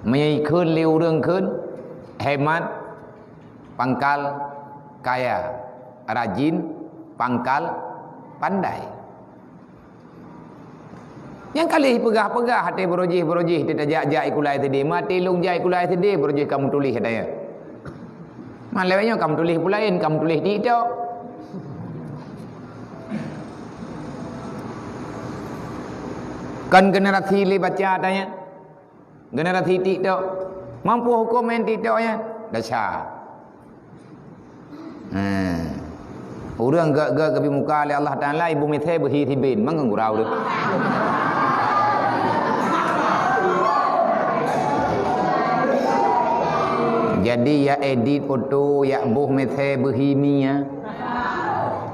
menyai khun liu rương khun, hemat, pangkal, kaya, rajin, pangkal, pandai. Yang kali pegah-pegah hati berojih dia jak ikulai tadi, mati lung jak ikulai tadi berojih kamu tulis katanya. Malainya kamu tulis pulain, kamu tulis di itu. Kan generasi li baca tanya. Generasi tidak mampu hukum yang tidaknya dasar. Orang gak kebi muka oleh Allah Taala ibu mithe berhi tibin menggurau dia. Jadi ya edit foto ya buh methe behimia.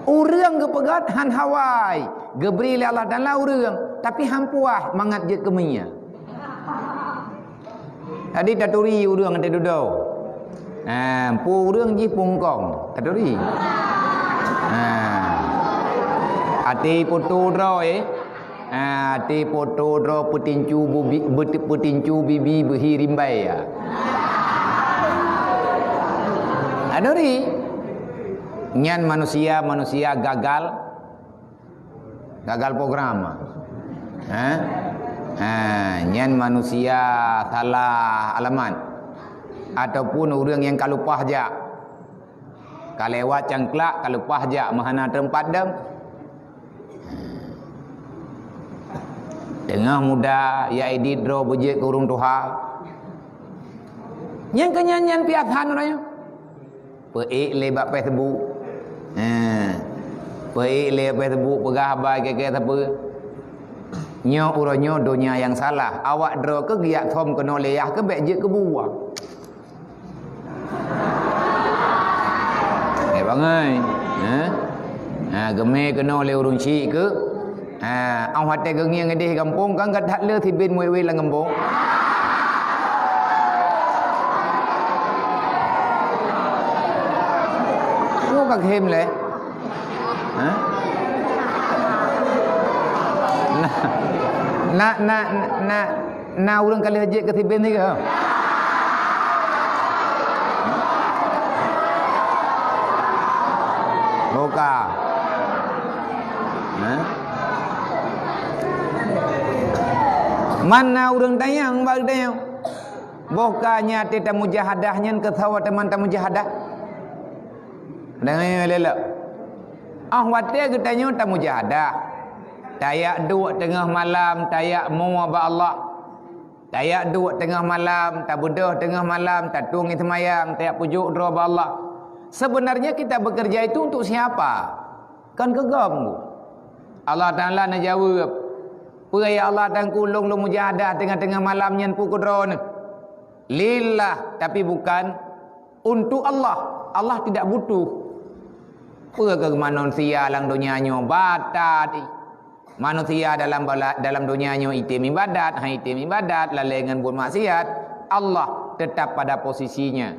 Urang gepegat han hawai, gebri le Allah Taala urang, tapi hampuah mangat je kemia. Tadi taturi urang ante dudau. Pu urang ji pungkong, taturi. Ati foto dro ati foto dro petincu bibi behi rimbai ya. Adori nyan manusia gagal program. Nyan manusia salah alamat ataupun orang yang kalupah jak kalewat cangklak kalupah jak mahana tempat dem tengah muda ya edit dro bejek ke urung tuha yang kenyanyian piathan orangnya peik lebat Facebook. Peik lebat Facebook pegah abai ke apa. Nyo uronyo dunia yang salah. Awak dro ke giat thom kena leyah ke bek je ke buah. Bang ai. Geme kena le urung cik ke. Au hate gengiang ngedih kampung kan gat le thibin muai lang kampung. Các thêm lệ na urang kali haji ke tibin ni ke loka mana urang tayang bag tayang bokanya tita mujahadahnya ke tawa teman mujahadah. Dengan elok. Wate ketanya tak mujahadah. Tayak duduk tengah malam, tayak muwa ba Allah. Tayak duduk tengah malam, tak buduh tengah malam, tak tungi semayang, tayak pujuk doa ba Allah. Sebenarnya kita bekerja itu untuk siapa? Kan kegam. Allah Taala nak jawab. Perai Allah dan kulung lu mujahadah tengah-tengah malam nyen pu kudron. Lillah, tapi bukan untuk Allah. Allah tidak butuh. Ke manusia dalam dunianya batat. Manusia dalam dunianya itim ibadat, itim ibadat, lalengan buat maksiat. Allah tetap pada posisinya.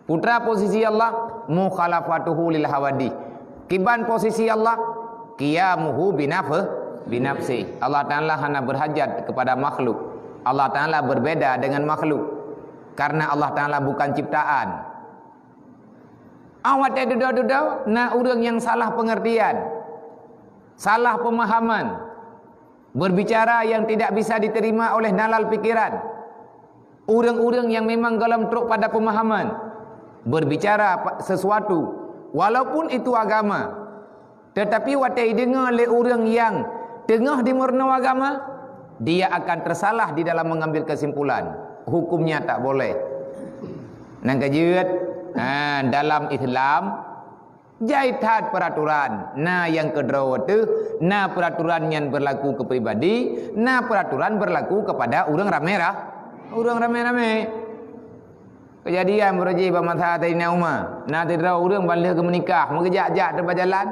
Putra posisi Allah mukhalafatuhu lil hawadi. Kiban posisi Allah qiyamuhu binafsi. Allah Taala hanya berhajat kepada makhluk. Allah Taala berbeda dengan makhluk. Karena Allah Taala bukan ciptaan. Awak duduk-duduk na orang yang salah pengertian, salah pemahaman, berbicara yang tidak bisa diterima oleh nalar pikiran. Orang-orang yang memang galam truk pada pemahaman, berbicara sesuatu walaupun itu agama, tetapi watai dengar oleh orang yang tengah di murna agama, dia akan tersalah di dalam mengambil kesimpulan. Hukumnya tak boleh. Nang kajiat dalam Islam jaitat peraturan. Yang kedua tu peraturan yang berlaku ke pribadi, peraturan berlaku kepada orang ramai. Kejadian berji pamata taina umma. Tidra orang balik ke menikah, mengejak-jak depan jalan.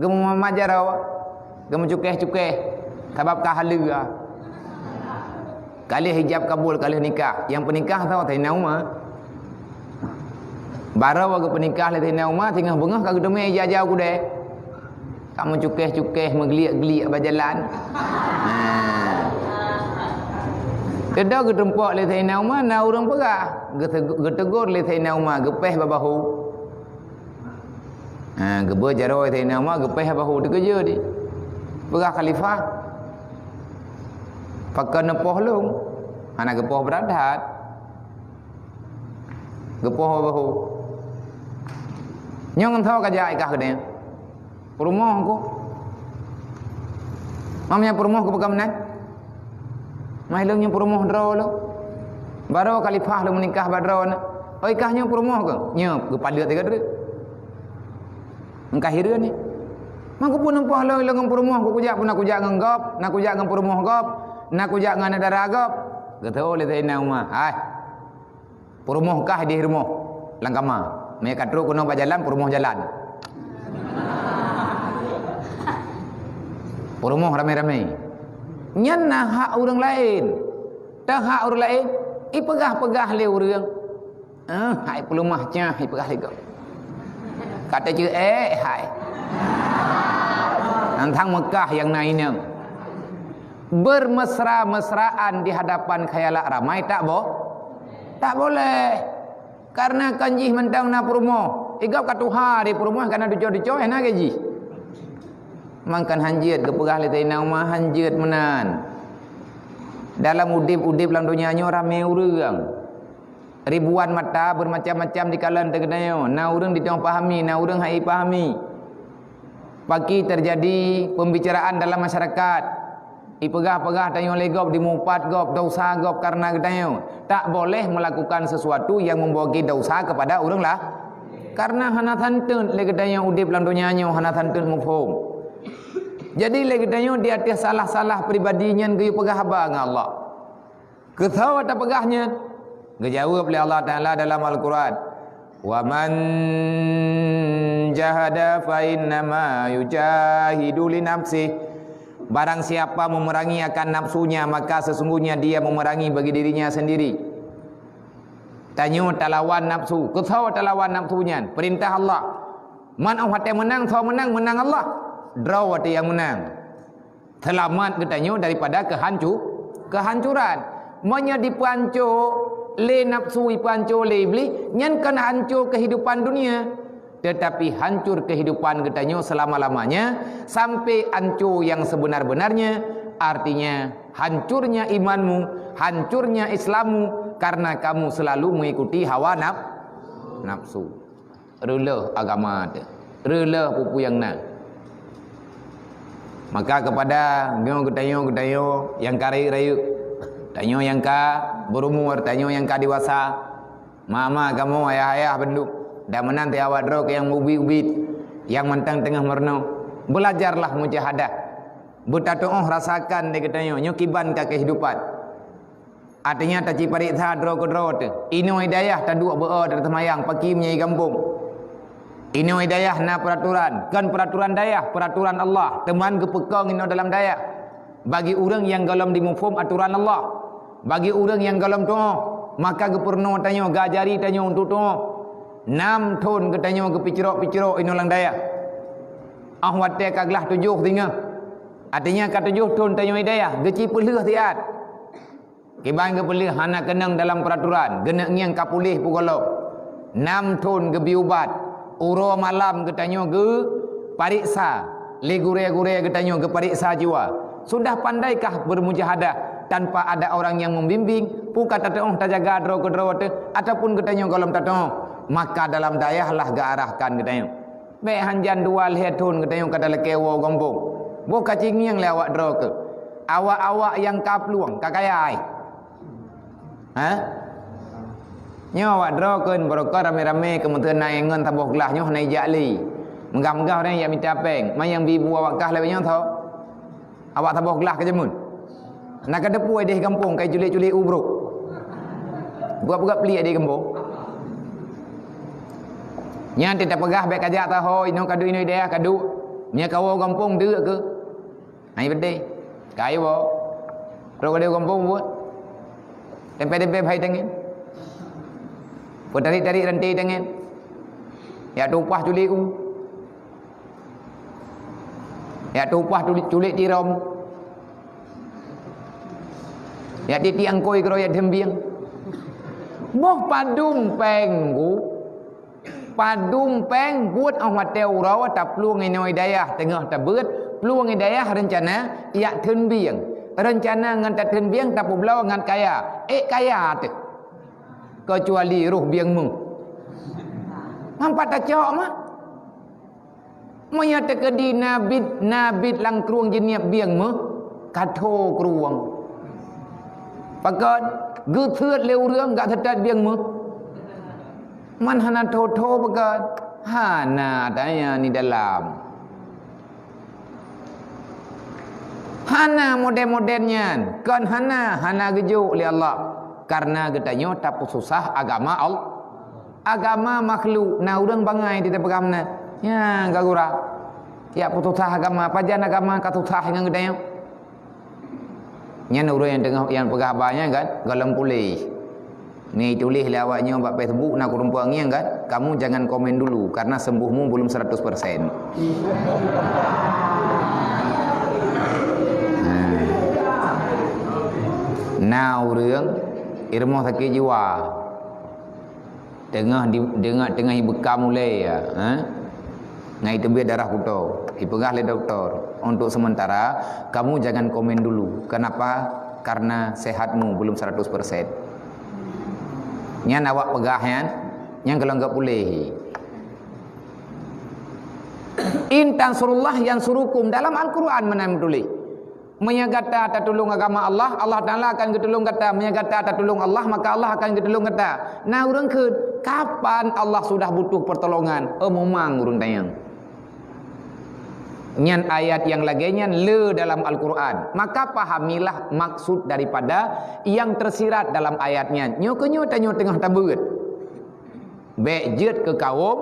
Gemu majarau, gemu cukeh-cukeh, sebab kahalu. Kali hijab kabul, kali nikah. Yang penikah tahu taina umma. Bara waga penikah le tina umah tengah bengah kagak deme jajau ku deh. Kamu cukeh-cukeh menggeliak-geliak berjalan. Tidak getempak le Sayyidina Umar, na orang perah. Getegur le Sayyidina Umar, gepeh babahu. Geba jaroi Sayyidina Umar, gepeh babahu dia kerja dia. Perah khalifah. Pakai nepoh long. Anak gepoh beradat. Gepoh babahu. Nyong tahu kerja ikah ke dia. Perumah aku. Mamanya perumah ke pegang menang. Mahilungnya perumah draw lo. Baru khalifah lo menikah badraw na. Oh ikahnya perumah ke? Nya kepada tiga dere. Engkah hira ni. Mak pun nampak lo dengan perumah ku kujak pun nak kujak dengan gop, nak kujak dengan perumah gop, nak kujak dengan negara gop. Kata oleh Sayyidina Umar, "Hai. Perumah kah di rumah? Langkama. Mereka terus kuno berjalan perumah jalan." Perumah ramai-ramai. Nyana hak orang lain. Tak hak orang lain. Pegah-pegah le orang. Hai pelumahnya, hai pegah lego. Kata je hai. Tentang Mekah yang naiknya. Bermesra-mesraan di hadapan khayalak ramai tak tak boleh. Karena kanjih mentang na perumah. Igap katuha di perumah karena duco-duco enak gaji. Mangkan hanjit ke perah le Sayyidina Umar hanjit menan. Dalam udip-udip dalam dunianya ramai orang. Ribuan mata bermacam-macam di kalangan tergedayo. Na orang ditengok pahami, na orang hai pahami. Pagi terjadi pembicaraan dalam masyarakat. Ipegah-pegah tayong legop dimumpat gop dosa gop karena gedayo. Tak boleh melakukan sesuatu yang membawa dosa kepada orang lah. Karena hana tantun le gedayo udip dalam dunianya hana tantun mufhum. Jadi lagi tanya dia atas salah-salah pribadinya ke pegah abang Allah. Ketahu tak pegahnya? Dijawab oleh Allah Taala dalam Al-Quran. Wa man jahada fa innama yujahidu li nafsi. Barang siapa memerangi akan nafsunya maka sesungguhnya dia memerangi bagi dirinya sendiri. Tanya tak lawan nafsu. Ketahu tak lawan nafsunya. Perintah Allah. Man awat yang menang, so menang Allah. Draw ada yang menang. Selamat katanya daripada kehancuran. Manya dipancur le nafsu dipancur le iblis, nyan kan hancur kehidupan dunia. Tetapi hancur kehidupan katanya selama-lamanya sampai hancur yang sebenar-benarnya, artinya hancurnya imanmu, hancurnya Islammu karena kamu selalu mengikuti hawa nafsu. Rela agama ada. Rela pupu yang nak. Maka kepada gedayo yang kari-rayu, tanyo yang ka berumur, tanyo yang ka dewasa, mama kamu ayah-ayah benduk, dan menanti awak drok yang ubit-ubit, yang mentang tengah merno, belajarlah mujahadah. Bertatoh rasakan de gedayo, nyokiban ka kehidupan. Artinya tak ciparik tha drok-drok. Ino hidayah tak dua beo dari temayang pagi menyai kampung. Ini hidayah na peraturan. Kan peraturan dayah, peraturan Allah. Teman kepekang ini dalam dayah. Bagi orang yang galam dimufum aturan Allah. Bagi orang yang galam doa, maka gepurno tanya gajari tanya untuk doa. 6 tahun ke tanya ke picirok-picirok ini dalam dayah. Ahwat dia kaglah 7 tinggal. Artinya ke 7 tahun tanya hidayah. Geci pelih tiat. Kiban ke pelih anak kenang dalam peraturan. Genak yang kapulih pukolo. 6 tahun ke biubat. Uro malam katanya ke pariksa, legure-gure katanya ke pariksa jiwa. Sudah pandaikah bermujahadah tanpa ada orang yang membimbing? Puka tatong tajaga dro ataupun katanya kalau tatong, maka dalam dayahlah gearahkan katanya. Be hanjan dua lihatun katanya kada lekewo gombong. Bo kacing yang lewat dro ke. Awak-awak yang kapluang kakayai. Nyawa droken barokah rame-rame kemudian naik ngan tabuh gelah nyoh naik jali. Menggam-gam orang yang minta peng, mayang bibu awak kah lebih nyoh tau. Awak tabuh gelah ke jemun. Nak ada puai di kampung kai culik-culik ubruk. Buat-buat pelik di kampung. Nya tidak pegah baik kajak tahu ino kadu ino dia kadu. Nya kawo kampung deuk ke. Hai bede. Kai wo. Ro kadu kampung buat. Tempe-tempe bhai tengin. Tarik-tarik rantai tangan. Ya tupah culik ku. Ya tupah culik tiram. Ya tiang koi keroyak dembiang. Boh padum penggu. Padum peng buat ahmat teu rawa tak peluang ini hidayah tengah tak berat. Peluang hidayah rencana ya dembiang. Rencana ngan tak dembiang tak pulau ngan kaya. Kaya tu. Kecuali ruh biang mu. Nampak tak cok mah? Menyatakan di nabit lang keruang jeniap biang mu. Kato keruang. Pakat geut leu reung gak tetat biang mu. Man hana toto pakat. Hana tanya ni dalam. Hana model-modelnya. Kan hana gejuk oleh Allah. Karena getanya tak susah agama Allah. Agama makhluk. Nah urang bangai di depan mana? Ya, enggak gura. Ya putusah agama, pajan agama katusah dengan gedanya. Nya urang yang tengah yang pegah banyak kan, galam pulih. Ni tulis lah awaknya buat Facebook nak kurumpuangnya kan. Kamu jangan komen dulu karena sembuhmu belum 100%. Nah urang irmah sakit jiwa. Tengah bekam mulai ya. Ngai tebih darah kuto. Dipegah oleh doktor. Untuk sementara kamu jangan komen dulu. Kenapa? Karena sehatmu belum 100%. Nyan awak pegahnya, yang kalau enggak boleh. Intan surullah yang surukum dalam Al-Quran mana tulis. Menyagata tak tolong agama Allah, Allah Ta'ala akan ketolong kata. Menyagata tak tolong Allah, maka Allah akan ketolong kata. Nah urang ke, kapan Allah sudah butuh pertolongan? Memang urang tayang. Nyan ayat yang laginya le dalam Al-Quran. Maka pahamilah maksud daripada yang tersirat dalam ayatnya. Nyo tanya tengah tabut. Bejet ke kaum.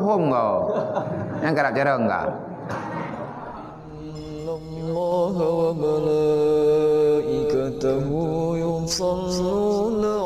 Pom kau. Yang kerap cara enggak? Allah wa malaikatahu yusalluna